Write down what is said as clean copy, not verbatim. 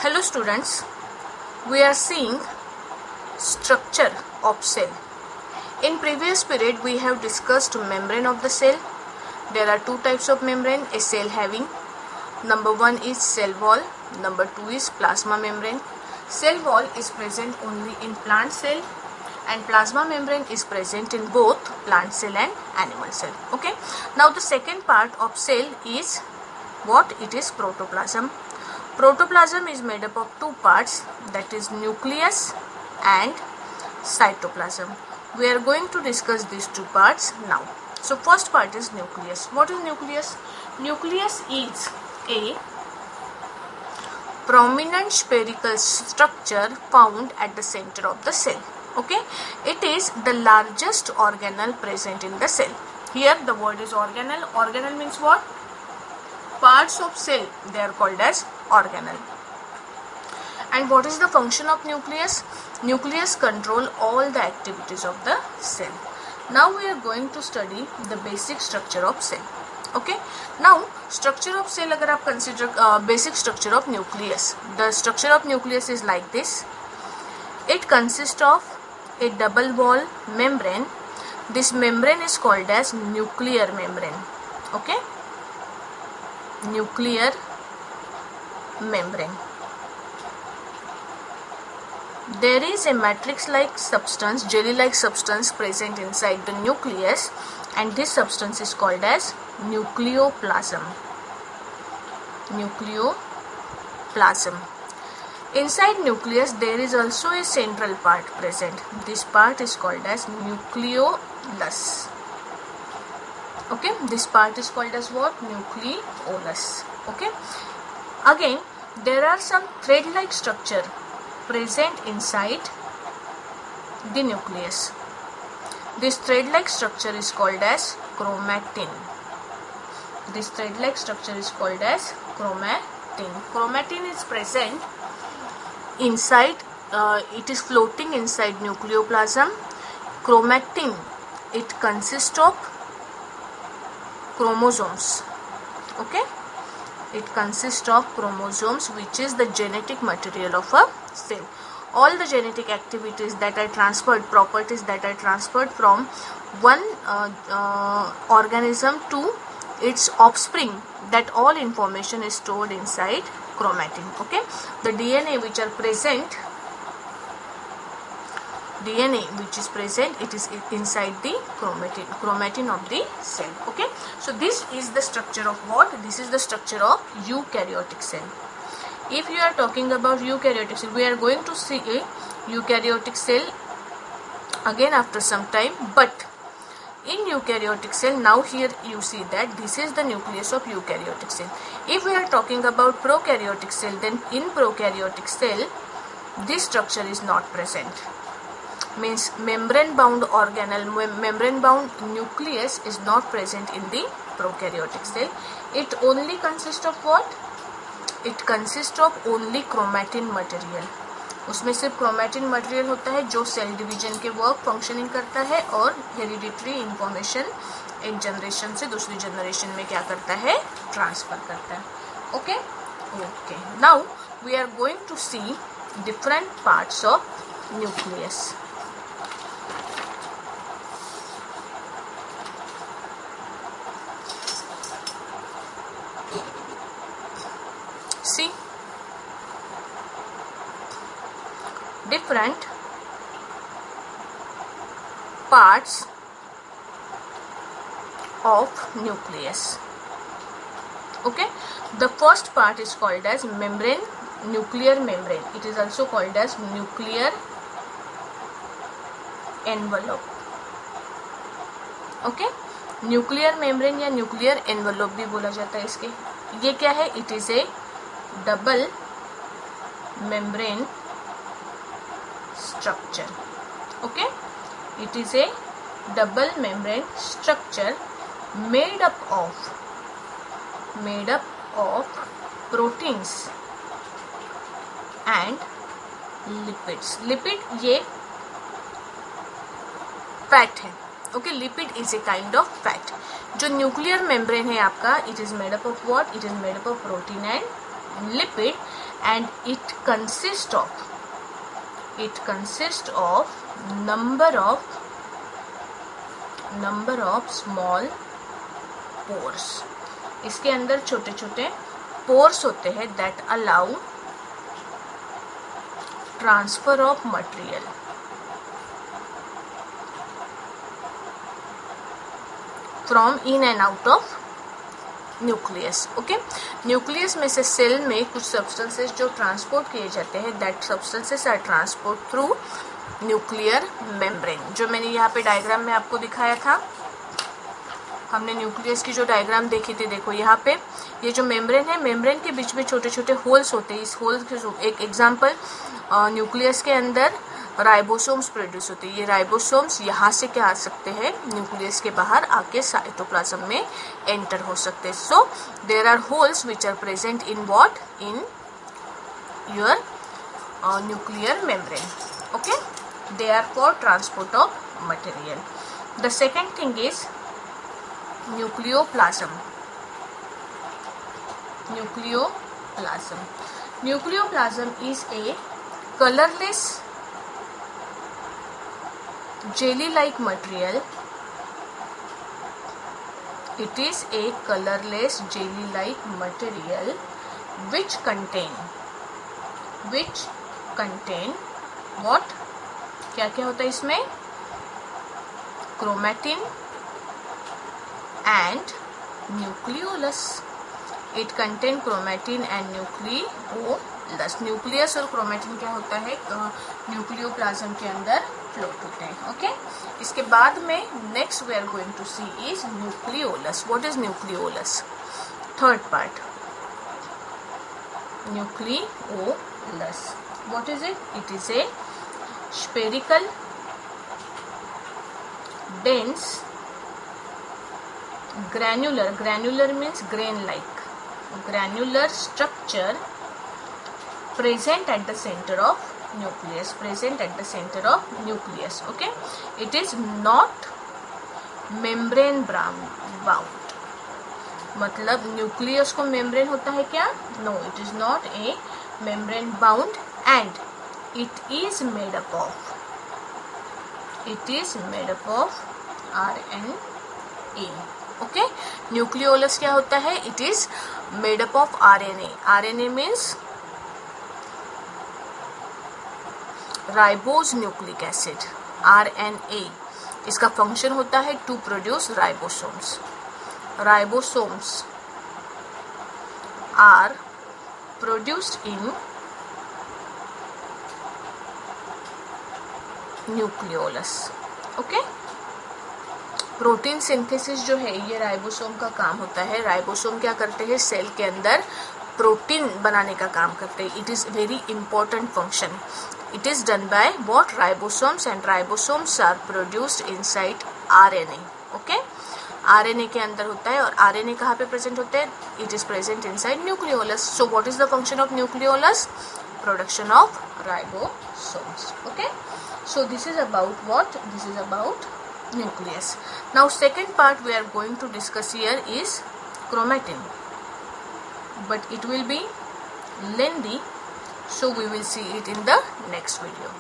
Hello students, we are seeing structure of cell. In previous period we have discussed membrane of the cell. There are two types of membrane a cell having. Number one is cell wall, number two is plasma membrane. Cell wall is present only in plant cell and plasma membrane is present in both plant cell and animal cell. Okay. Now the second part of cell is what? It is protoplasm. Protoplasm is made up of two parts, that is nucleus and cytoplasm. We are going to discuss these two parts now. So first part is nucleus. What is nucleus? Nucleus is a prominent spherical structure found at the center of the cell. Okay, it is the largest organelle present in the cell. Here the word is organelle. Organelle means what? Parts of cell, they are called as organelle. And what is the function of nucleus? Nucleus control all the activities of the cell. Now we are going to study the basic structure of cell. Okay. Now structure of cell, agar aap consider basic structure of nucleus. The structure of nucleus is like this. It consists of a double wall membrane. This membrane is called as nuclear membrane. Okay. Nuclear membrane. There is a matrix-like substance, jelly-like substance present inside the nucleus, and this substance is called as nucleoplasm. Nucleoplasm. Inside nucleus there is also a central part present. This part is called as nucleolus. Okay, this part is called as what? Nucleolus. Okay. Again, there are some thread-like structure present inside the nucleus. This thread-like structure is called as chromatin. This thread-like structure is called as chromatin. Chromatin is present inside, it is floating inside nucleoplasm. Chromatin, it consists of chromosomes. Okay, it consists of chromosomes, which is the genetic material of a cell. All the genetic activities that are transferred, properties that are transferred from one organism to its offspring, that all information is stored inside chromatin. Okay, the DNA which are present, DNA which is present, it is inside the chromatin of the cell. Okay, so this is the structure of what? This is the structure of eukaryotic cell. If you are talking about eukaryotic cell, we are going to see a eukaryotic cell again after some time. But in eukaryotic cell, now here you see that this is the nucleus of eukaryotic cell. If we are talking about prokaryotic cell, then in prokaryotic cell this structure is not present. Means membrane bound organelle, membrane bound nucleus is not present in the prokaryotic cell. It only consists of what? It consists of only chromatin material. उसमें सिर्फ chromatin material होता है जो cell division के work functioning करता है और hereditary information एक जनरेशन से दूसरी जनरेशन में क्या करता है? ट्रांसफर करता है. Okay okay. Now we are going to see different parts of nucleus. See, different parts of nucleus. Okay, the first part is called as membrane, nuclear membrane. It is also called as nuclear envelope. Okay, nuclear membrane या nuclear envelope भी बोला जाता है इसके. ये क्या है? It is a double membrane structure. Okay, it is a double membrane structure made up of proteins and lipids. Lipid ये fat है. Okay, lipid is a kind of fat. जो न्यूक्लियर मेम्ब्रेन है आपका, it is made up of what? It is made up of protein and lipid. and it consists of number of small pores. इसके अंदर छोटे छोटे pores होते हैं that allow transfer of material from in and out of nucleus. Okay, nucleus में से cell में कुछ सब्सटेंसेस जो ट्रांसपोर्ट किए जाते हैं, that substances are transport through nuclear membrane. जो मैंने यहाँ पे डायग्राम में आपको दिखाया था, हमने न्यूक्लियस की जो डायग्राम देखी थी, देखो यहाँ पे ये जो मेम्ब्रेन है, मेम्ब्रेन के बीच में छोटे छोटे होल्स होते हैं. इस होल्स के एक एग्जाम्पल न्यूक्लियस के अंदर राइबोसोम्स प्रोड्यूस होते हैं. ये राइबोसोम्स यहाँ से क्या आ सकते हैं, न्यूक्लियस के बाहर आके साइटोप्लाज्म में एंटर हो सकते हैं. So there are holes which are present in what, in your nuclear membrane. Okay, they are for transport of material. The second thing is nucleoplasm. Nucleoplasm is a colorless jelly-like material. It is a colorless jelly-like material which contain what? क्या क्या होता है इसमें? Chromatin and nucleolus. It contain chromatin and nucleolus. Nucleus और chromatin क्या होता है, nucleoplasm के अंदर फ्लोट होते हैं. ओके, इसके बाद में next we are going to see is nucleolus. What is nucleolus? Third part, nucleolus. What is it? It is a spherical, dense, granular means grain like, granular structure present at the center of nucleus. Okay, it is not membrane bound. मतलब nucleus को membrane होता है क्या? No, it is not a membrane bound and it is made up of RNA. Okay, nucleolus क्या होता है? It is made up of RNA. RNA means ribose nucleic acid. RNA इसका function होता है to produce ribosomes. Ribosomes are produced in nucleolus. Okay, protein synthesis जो है ये ribosome का काम होता है. राइबोसोम क्या करते हैं? सेल के अंदर प्रोटीन बनाने का काम करते हैं. It is very important function. It is done by what? Ribosomes, and ribosomes are produced inside RNA. Okay, RNA के अंदर होता है. और RNA कहाँ पे प्रेजेंट होते हैं? It is present inside nucleolus. So what is the function of nucleolus? Production of ribosomes. Okay, so this is about what? This is about nucleus. Now second part we are going to discuss here is chromatin, but it will be lengthy, so we will see it in the next video.